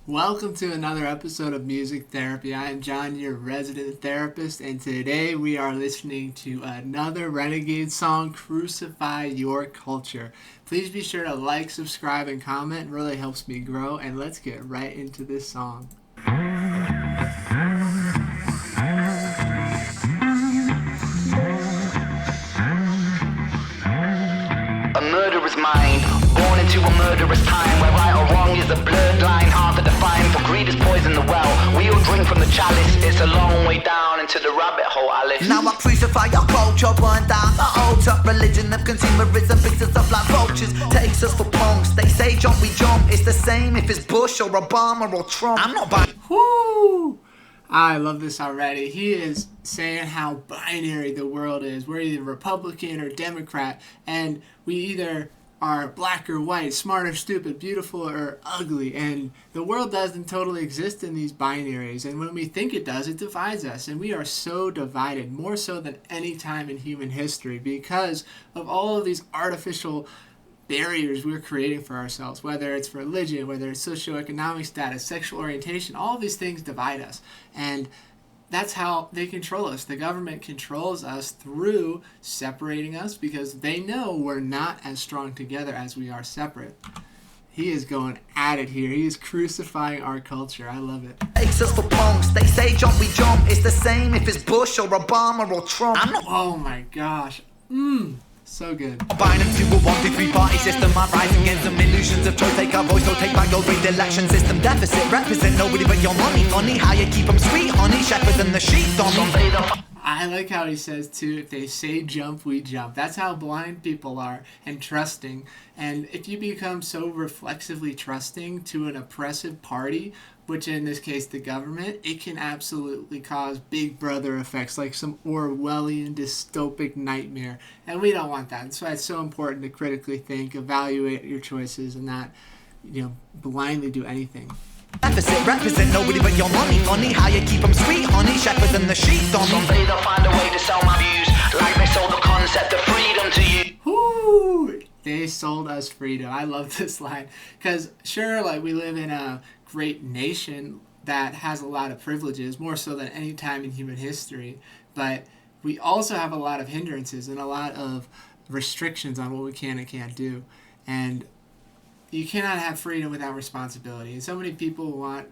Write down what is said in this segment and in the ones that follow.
Welcome to another episode of Music Therapy. I am John, your resident therapist, and today we are listening to another Renegade song, Crucify Your Culture. Please be sure to like, subscribe, and comment. It really helps me grow, and let's get right into this song. A murderer's mind, born into a murderous time, where right or wrong is a blurred line, hard to define. For greed is poison the well, we all drink from the chalice. It's a long way down into the rabbit hole, Alice. Now I crucify your culture, burn down the old up religion of consumerism, picks us up like vultures, takes us for punks. They say jump, we jump. It's the same if it's Bush or Obama or Trump. I'm not buying. Woo! I love this already. He is saying how binary the world is. We're either Republican or Democrat, and we either are black or white, smart or stupid, beautiful or ugly, and the world doesn't totally exist in these binaries, and when we think it does, it divides us, and we are so divided, more so than any time in human history, because of all of these artificial barriers we're creating for ourselves, whether it's religion, whether it's socioeconomic status, sexual orientation. All of these things divide us, and that's how they control us. The government controls us through separating us because they know we're not as strong together as we are separate. He is going at it here. He is crucifying our culture. I love it. Takes us for punks. They say jump, we jump. It's the same if it's Bush or Obama or Trump. I'm not. Oh my gosh. So good. Buying into a 1, 2, 3 party system. I'm rising against them illusions of choice. Take our voice, so take back your rigged election system. Deficit, represent nobody but your money. Funny how you keep them sweet, honey. Shepherds and the sheep, dummy. I like how he says too, if they say jump, we jump. That's how blind people are, and trusting. And if you become so reflexively trusting to an oppressive party, which in this case the government, it can absolutely cause big brother effects, like some Orwellian dystopic nightmare. And we don't want that. That's why it's so important to critically think, evaluate your choices, and not, blindly do anything. Deficit, represent nobody but your money. Funny how you keep them sweet, honey. Shepherds and the sheep, dummy. Someday they'll find a way to sell my views, like they sold the concept of freedom to you. Woo! They sold us freedom. I love this line. Because sure, we live in a great nation that has a lot of privileges, more so than any time in human history, but we also have a lot of hindrances and a lot of restrictions on what we can and can't do. And you cannot have freedom without responsibility. And so many people want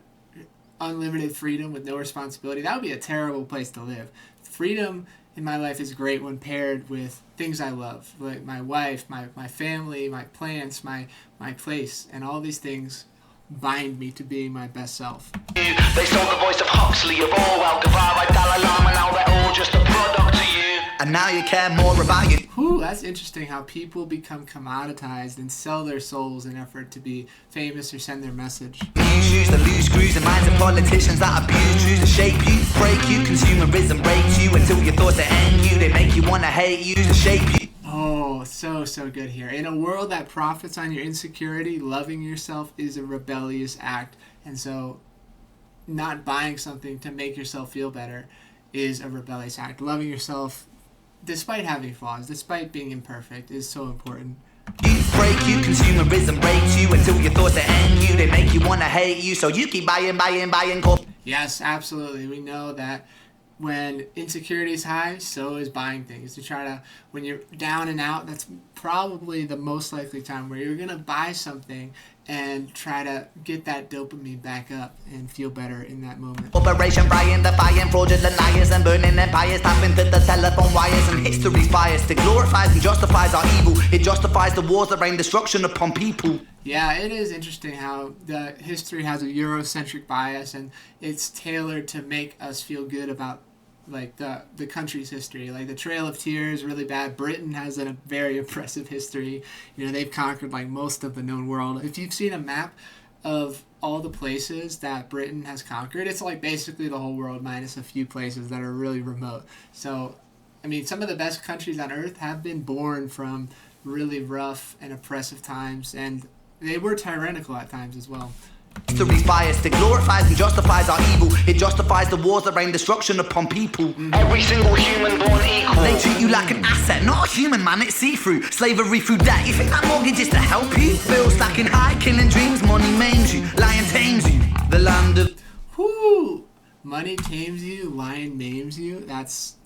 unlimited freedom with no responsibility. That would be a terrible place to live. Freedom in my life is great when paired with things I love, like my wife, my family, my plants, my place, and all these things bind me to being my best self. They sold the voice of Huxley, of Orwell, Guevara, Dalai Lama, now they're all just a product to you. And now you care more about you. Ooh, that's interesting how people become commoditized and sell their souls in effort to be famous or send their message. Use the loose screws and minds of politicians that abuse truths to shape you, break you. Consumerism breaks you until your thoughts that end you. They make you want to hate you to shape you. Oh, so good here. In a world that profits on your insecurity, loving yourself is a rebellious act. And so not buying something to make yourself feel better is a rebellious act. Loving yourself, despite having flaws, despite being imperfect, is so important. You break you, consumerism breaks you until your thoughts that end you. They make you want to hate you, so you keep buying. Yes, absolutely. We know that when insecurity is high, so is buying things. When you're down and out, that's probably the most likely time where you're going to buy something and try to get that dopamine back up and feel better in that moment. Operation Brian, defying fraudulent liars and burning empires, tapping to the telephone wires, and history's biased. It glorifies and justifies our evil. It justifies the wars that rain destruction upon people. Yeah, it is interesting how the history has a Eurocentric bias, and it's tailored to make us feel good about the country's history. Like the Trail of Tears, really bad. Britain has a very impressive history. They've conquered most of the known world. If you've seen a map of all the places that Britain has conquered, it's basically the whole world minus a few places that are really remote. So, some of the best countries on earth have been born from really rough and oppressive times, and they were tyrannical at times as well. History's biased, it glorifies and justifies our evil. It justifies the wars that rain destruction upon people. Every single human born equal. They treat you like an asset, not a human, man, it's see-through. Slavery through debt, you think that mortgage is to help you? Bills stacking high, killing dreams, money maims you, lying tames you. Whoo! Money tames you, lion names you. That's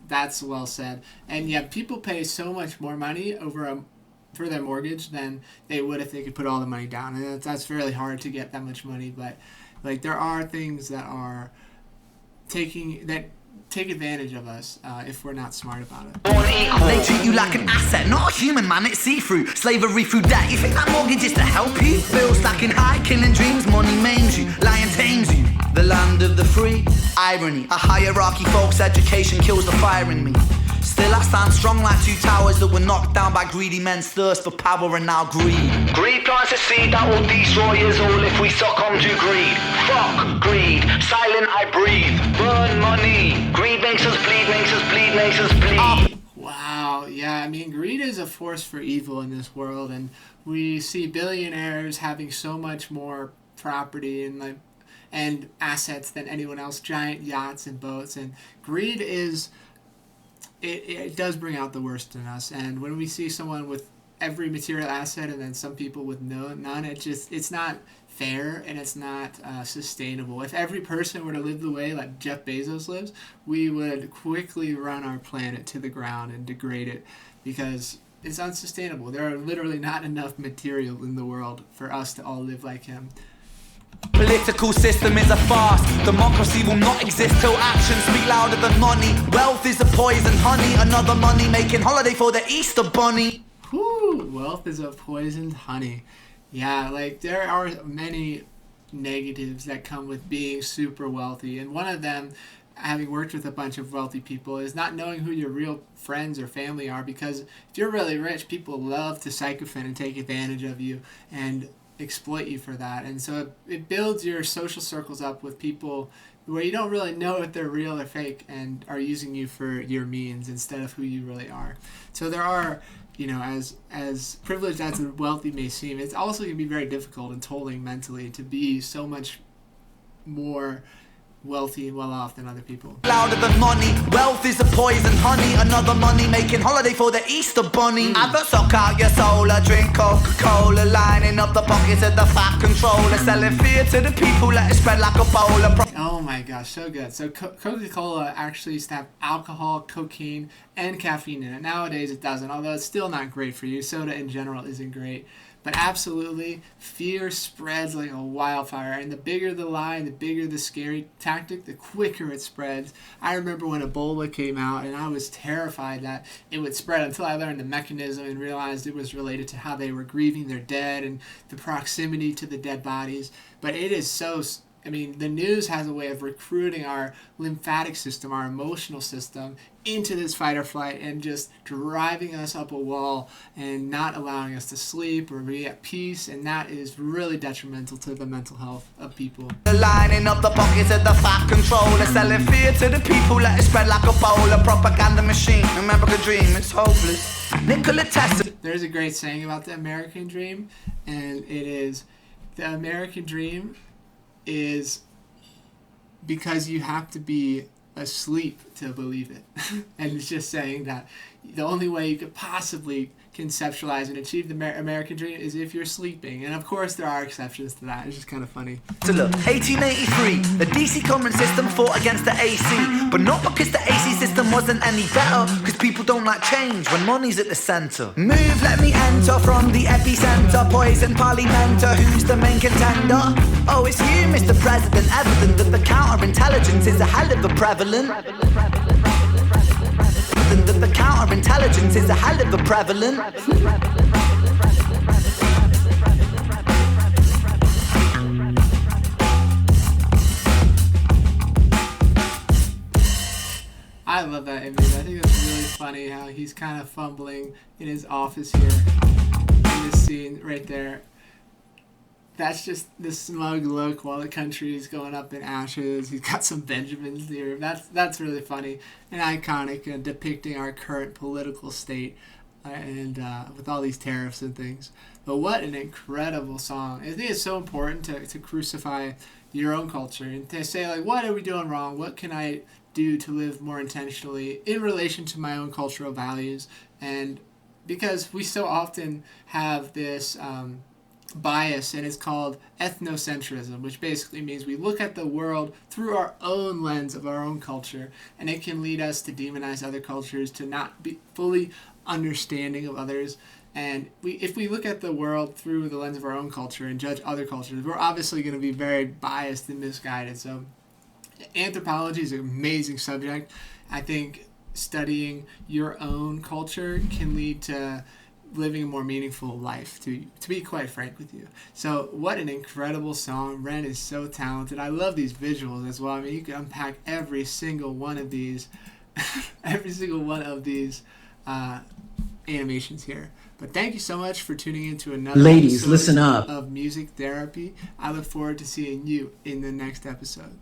well said. And yeah, people pay so much more money for their mortgage than they would if they could put all the money down. And that's really hard to get that much money. But like there are things that take advantage of us if we're not smart about it. They treat you like an asset, not a human, man, it's see-through. Slavery through debt, you think that mortgage is to help you? Bills stacking high, killing dreams, money maims you, lying tames you. The land of the free, irony, a hierarchy, folks, education kills the fire in me. Still I stand strong like two towers that were knocked down by greedy men's thirst for power and now greed. Greed plants a seed that will destroy us all if we succumb to greed. Fuck greed, silent I breathe. Burn money, greed makes us bleed, makes us bleed, makes us bleed. Wow, yeah, I mean, greed is a force for evil in this world, and we see billionaires having so much more property and assets than anyone else, giant yachts and boats, and greed is... It does bring out the worst in us, and when we see someone with every material asset and then some people with none, it's not fair and it's not sustainable. If every person were to live the way like Jeff Bezos lives, we would quickly run our planet to the ground and degrade it because it's unsustainable. There are literally not enough material in the world for us to all live like him. Political system is a farce. Democracy will not exist till actions speak louder than money. Wealth is a poison honey, another money making holiday for the Easter bunny. Whew, wealth is a poisoned honey. Yeah, like there are many negatives that come with being super wealthy, and one of them, having worked with a bunch of wealthy people, is not knowing who your real friends or family are, because if you're really rich, people love to sycophant and take advantage of you and exploit you for that. And so it builds your social circles up with people where you don't really know if they're real or fake and are using you for your means instead of who you really are. So there are, as privileged as the wealthy may seem, it's also going to be very difficult and tolling mentally to be so much more wealthy and well off than other people. Louder than money, wealth is a poison honey, another money making holiday for the Easter bunny. Adverts suck out your soul, drink Coca-Cola, lining up the pockets of the fat controller, selling fear to the people, let it spread like a bowl of Oh my gosh, so good. So Coca-Cola actually used to have alcohol, cocaine, and caffeine in it. Nowadays it doesn't, although it's still not great for you. Soda in general isn't great. But absolutely, fear spreads like a wildfire. And the bigger the lie, the bigger the scary tactic, the quicker it spreads. I remember when Ebola came out, and I was terrified that it would spread until I learned the mechanism and realized it was related to how they were grieving their dead and the proximity to the dead bodies. But it is so... the news has a way of recruiting our lymphatic system, our emotional system, into this fight or flight and just driving us up a wall and not allowing us to sleep or be at peace, and that is really detrimental to the mental health of people. Lining up the pockets of the fat controller, selling fear to the people, let it spread like a bowl of propaganda machine. American dream, it's hopeless. Nikola Tesla. There's a great saying about the American dream, and it is, the American dream is because you have to be asleep to believe it. And it's just saying that the only way you could possibly conceptualize and achieve the American dream is if you're sleeping. And of course there are exceptions to that. It's just kind of funny. So look, 1883, the DC current system fought against the AC, but not because the AC system wasn't any better, because people don't like change when money's at the center. Move, let me enter from the epicenter, poison parliamenter, who's the main contender? Oh, it's you, Mr. President, evident that the counterintelligence is a hell of a prevalent. That the counterintelligence is a hell of a prevalent. I love that image. I think it's really funny how he's kind of fumbling in his office here in this scene right there. That's just the smug look while the country is going up in ashes. He's got some Benjamins here. That's really funny and iconic, depicting our current political state and with all these tariffs and things. But what an incredible song. I think it's so important to crucify your own culture and to say, like, what are we doing wrong? What can I do to live more intentionally in relation to my own cultural values? And because we so often have this... bias, and it's called ethnocentrism, which basically means we look at the world through our own lens of our own culture, and it can lead us to demonize other cultures, to not be fully understanding of others. And if we look at the world through the lens of our own culture and judge other cultures, we're obviously going to be very biased and misguided. So anthropology is an amazing subject. I think studying your own culture can lead to living a more meaningful life, to be quite frank with you. So what an incredible song. Ren is so talented. I love these visuals as well. I mean, you can unpack every single one of these animations here. But thank you so much for tuning in to another Ladies, episode listen up. of Music Therapy. I look forward to seeing you in the next episode.